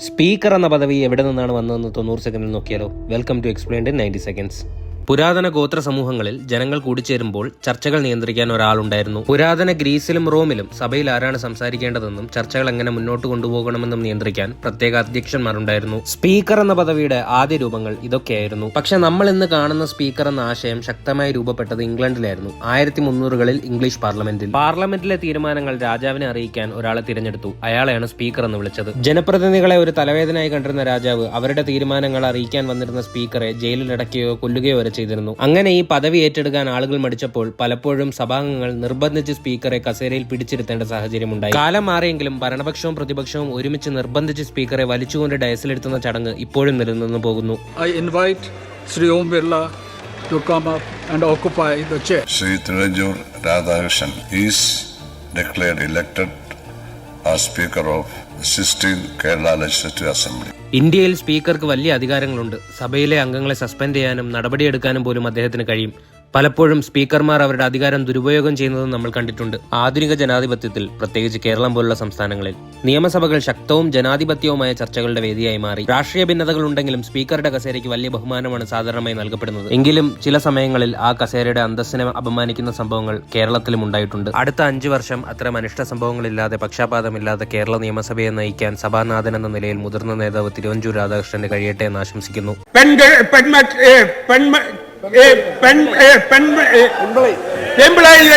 Speaker എന്ന പദവി എവിടെ നിന്നാണ് വന്നതെന്ന് 90 സെക്കൻഡിൽ നോക്കിയാലോ. Welcome to explained in 90 seconds. പുരാതന ഗോത്ര സമൂഹങ്ങളിൽ ജനങ്ങൾ കൂടിച്ചേരുമ്പോൾ ചർച്ചകൾ നിയന്ത്രിക്കാൻ ഒരാളുണ്ടായിരുന്നു. പുരാതന ഗ്രീസിലും റോമിലും സഭയിൽ ആരാണ് സംസാരിക്കേണ്ടതെന്നും ചർച്ചകൾ എങ്ങനെ മുന്നോട്ട് കൊണ്ടുപോകണമെന്നും നിയന്ത്രിക്കാൻ പ്രത്യേക അധ്യക്ഷന്മാരുണ്ടായിരുന്നു. സ്പീക്കർ എന്ന പദവിയുടെ ആദ്യ രൂപങ്ങൾ ഇതൊക്കെയായിരുന്നു. പക്ഷെ നമ്മൾ ഇന്ന് കാണുന്ന സ്പീക്കർ എന്ന ആശയം ശക്തമായി രൂപപ്പെട്ടത് ഇംഗ്ലണ്ടിലായിരുന്നു. 1300കളിൽ ഇംഗ്ലീഷ് പാർലമെന്റിലെ തീരുമാനങ്ങൾ രാജാവിനെ അറിയിക്കാൻ ഒരാളെ തിരഞ്ഞെടുത്തു. അയാളെയാണ് സ്പീക്കർ എന്ന് വിളിച്ചത്. ജനപ്രതിനിധികളെ ഒരു തലവേദനയായി കണ്ടിരുന്ന രാജാവ് അവരുടെ തീരുമാനങ്ങൾ അറിയിക്കാൻ വന്നിരുന്ന സ്പീക്കറെ ജയിലിലടക്കുകയോ കൊല്ലുകയോ വരെ ചെയ്തിരുന്നു. അങ്ങനെ ഈ പദവി ഏറ്റെടുക്കാൻ ആളുകൾ മടിച്ചപ്പോൾ പലപ്പോഴും സഭാംഗങ്ങൾ നിർബന്ധിച്ച് സ്പീക്കറെ കസേരയിൽ പിടിച്ചിരുത്തേണ്ട സാഹചര്യമുണ്ടായി. കാലം മാറിയെങ്കിലും ഭരണപക്ഷവും പ്രതിപക്ഷവും ഒരുമിച്ച് നിർബന്ധിച്ച് സ്പീക്കറെ വലിച്ചുകൊണ്ട് ഡയസിലിരുത്തുന്ന ചടങ്ങ് ഇപ്പോഴും നിലനിന്നു പോകുന്നു. I invite Sri Om Birla to come up and occupy the chair. Sri Thirunjur Radhakrishnan is declared elected as Speaker of the 16th Kerala Legislative Assembly. ഇന്ത്യയിൽ സ്പീക്കർക്ക് വലിയ അധികാരങ്ങളുണ്ട്. സഭയിലെ അംഗങ്ങളെ സസ്പെൻഡ് ചെയ്യാനും നടപടിയെടുക്കാനും പോലും അദ്ദേഹത്തിന് കഴിയും. പലപ്പോഴും സ്പീക്കർമാർ അവരുടെ അധികാരം ദുരുപയോഗം ചെയ്യുന്നതും നമ്മൾ കണ്ടിട്ടുണ്ട്. ആധുനിക ജനാധിപത്യത്തിൽ, പ്രത്യേകിച്ച് കേരളം പോലുള്ള സംസ്ഥാനങ്ങളിൽ, നിയമസഭകൾ ശക്തവും ജനാധിപത്യവുമായ ചർച്ചകളുടെ വേദിയായി മാറി. രാഷ്ട്രീയ ഭിന്നതകൾ ഉണ്ടെങ്കിലും സ്പീക്കറുടെ കസേരയ്ക്ക് വലിയ ബഹുമാനമാണ് സാധാരണമായി നൽകപ്പെടുന്നത്. എങ്കിലും ചില സമയങ്ങളിൽ ആ കസേരയുടെ അന്തസ്സിനെ അപമാനിക്കുന്ന സംഭവങ്ങൾ കേരളത്തിലും ഉണ്ടായിട്ടുണ്ട്. അടുത്ത 5 വർഷം അത്തരം അനിഷ്ട സംഭവങ്ങളില്ലാതെ പക്ഷാപാതമില്ലാതെ കേരള നിയമസഭയെ നയിക്കാൻ സഭാനാഥൻ എന്ന നിലയിൽ മുതിർന്ന നേതാവ് തിരുവഞ്ചൂർ രാധാകൃഷ്ണന് കഴിയട്ടെ എന്ന് ആശംസിക്കുന്നു. എംപ്ലോയി